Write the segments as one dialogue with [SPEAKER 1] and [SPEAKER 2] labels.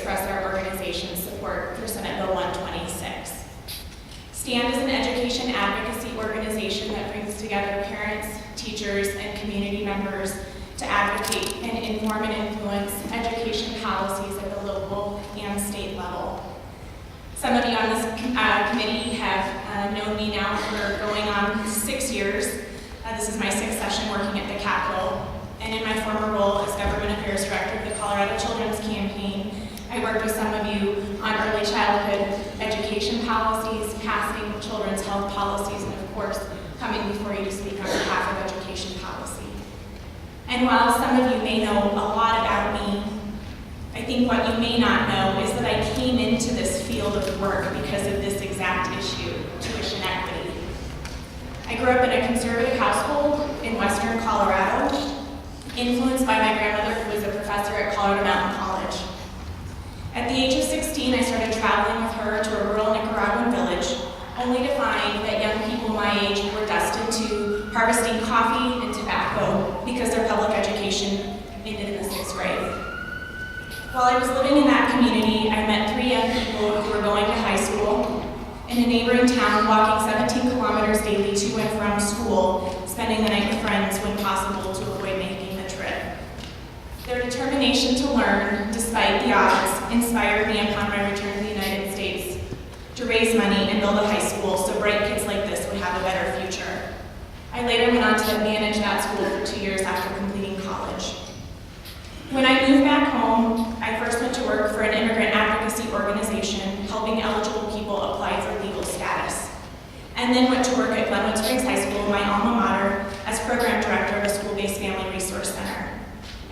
[SPEAKER 1] express our organization's support for Senate Bill 126. STAND is an education advocacy organization that brings together parents, teachers, and community members to advocate and inform and influence education policies at the local and state level. Some of you on this committee have known me now for going on 6 years. This is my 6th session working at the Capitol. And in my former role as Government Affairs Director of the Colorado Children's Campaign, I worked with some of you on early childhood education policies, passing children's health policies, and of course, coming before you to speak on behalf of education policy. And while some of you may know a lot about me, I think what you may not know is that I came into this field of work because of this exact issue, tuition equity. I grew up in a conservative household in western Colorado, influenced by my grandmother, who was a professor at Colorado Mountain College. At the age of 16, I started traveling with her to a rural Nicaraguan village, only to find that young people my age were destined to harvesting coffee and tobacco because their public education ended in the 6th grade. While I was living in that community, I met 3 young people who were going to high school in a neighboring town, walking 17 kilometers daily to and from school, spending the night with friends when possible to avoid making the trip. Their determination to learn, despite the odds, inspired me upon my return to the United States to raise money and build a high school so bright kids like this would have a better future. I later went on to manage that school for 2 years after completing college. When I moved back home, I first went to work for an immigrant advocacy organization helping eligible people apply for legal status, and then went to work at Glenwood Springs High School, my alma mater, as program director of a school-based family resource center.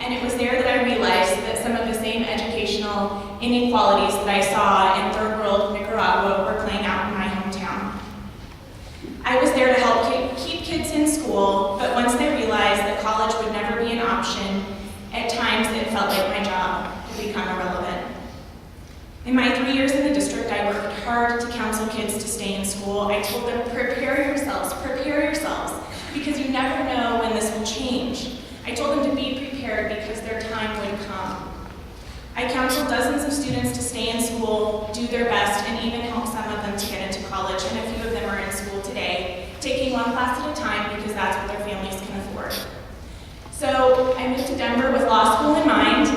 [SPEAKER 1] And it was there that I realized that some of the same educational inequalities that I saw in third world Nicaragua were playing out in my hometown. I was there to help keep kids in school, but once they realized that college would never be an option, at times it felt like my job had become irrelevant. In my 3 years in the district, I worked hard to counsel kids to stay in school. I told them, prepare yourselves, because you never know when this will change. I told them to be prepared because their time would come. I counseled dozens of students to stay in school, do their best, and even help some of them to get into college, and a few of them are in school today, taking one class at a time because that's what their families can afford. So I moved to Denver with law school in mind,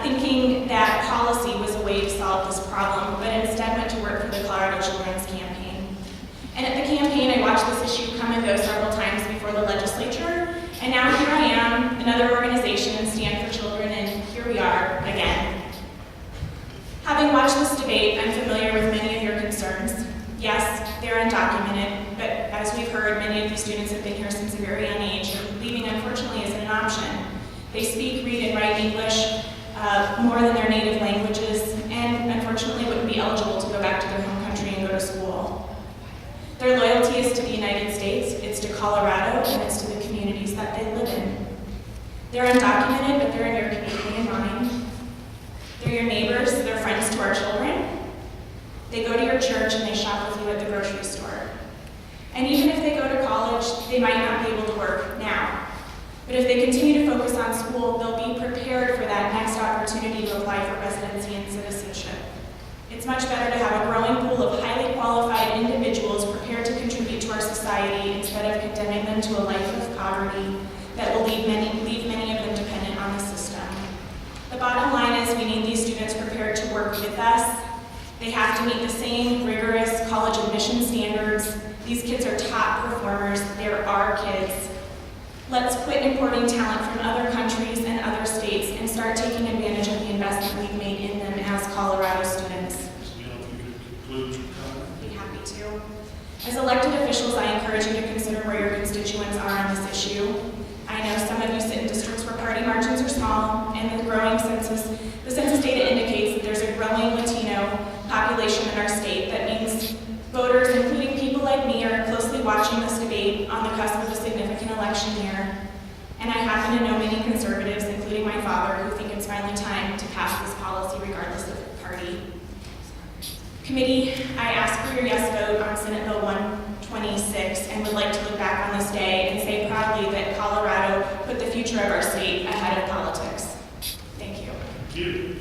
[SPEAKER 1] thinking that policy was a way to solve this problem, but instead went to work for the Colorado Children's Campaign. And at the campaign, I watched this issue come and go several times before the legislature, and now here I am, another organization, Stand for Children, and here we are again. Having watched this debate, I'm familiar with many of your concerns. Yes, they're undocumented, but as we've heard, many of these students have been here since a very young age, and leaving, unfortunately, isn't an option. They speak, read, and write English more than their native languages, and unfortunately wouldn't be eligible to go back to their home country and go to school. Their loyalty is to the United States, it's to Colorado, and it's to the communities that they live in. They're undocumented, but they're in your community and mine. They're your neighbors, they're friends to our children. They go to your church and they shop with you at the grocery store. And even if they go to college, they might not be able to work now. But if they continue to focus on school, they'll be prepared for that next opportunity to apply for residency and citizenship. It's much better to have a growing pool of highly qualified individuals prepared to contribute to our society instead of condemning them to a life of poverty that will leave many of them dependent on the system. The bottom line is we need these students prepared to work with us. They have to meet the same rigorous college admission standards. These kids are top performers. They're our kids. Let's quit importing talent from other countries and other states and start taking advantage of the investment we've made in them as Colorado students. Be happy to. As elected officials, I encourage you to consider where your constituents are on this issue. I know some of you sit in districts where party margins are small, and the census data indicates that there's a growing Latino population in our state. That means voters, including people like me, are closely watching this debate on the cusp of a significant election year. And I happen to know many conservatives, including my father, who think it's finally time to pass this policy regardless of party. Committee, I ask for your yes vote on Senate Bill 126 and would like to look back on this day and say proudly that Colorado put the future of our state ahead of politics. Thank you.
[SPEAKER 2] Thank you.